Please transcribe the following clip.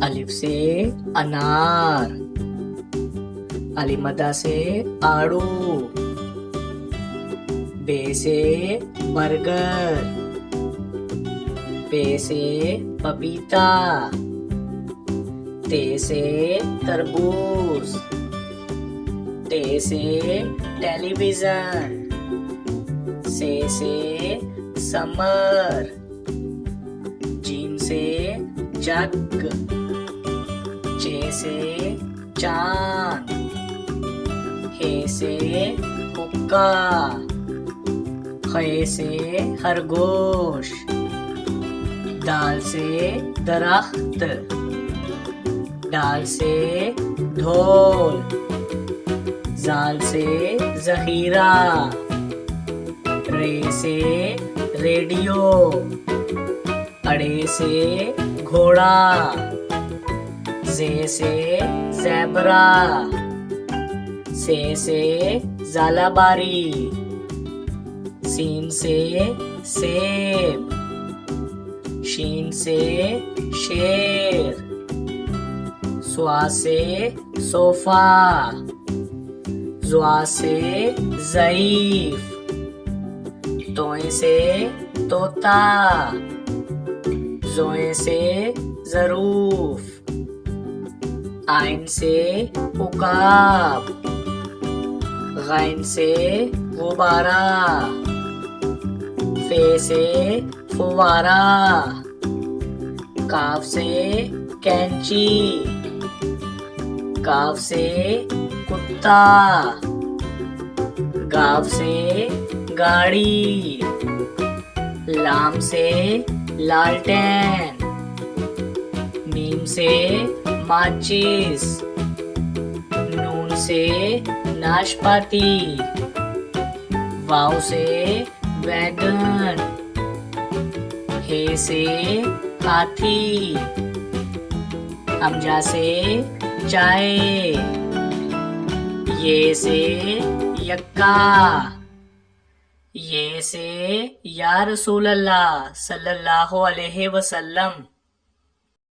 अलिफ से अनार, अलिमदा से आड़ू, बे से बर्गर, पे से पपीता, ते से तरबूज, टे से टेलीविजन, से समर, जीम से जग, चे से चांद, हे से हुक्का, खे से खरगोश, दाल से दरख्त, डाल से ढोल, जाल से जखीरा, रे से रेडियो, अड़े से घोड़ा, जे से ज़ेबरा, से ज़ालाबारी, सीन से सेब, शीन से शेर, स्वा से सोफा, ज़्वा से ज़ईफ, तोए से तोता, ज़ोए से ज़रूफ, आइन से उकाब, गैन से गुब्बारा, फे से फुवारा, काफ से कैंची, काफ से कुत्ता, गाफ से गाड़ी, लाम से लालटेन, मीम से माचिस, नून से नाशपाती, वाव से वैगन, हे से हाथी, हमजा से चाय, ये से यक्का, ये से या रसूल अल्लाह सल्लल्लाहु अलैहि वसल्लम।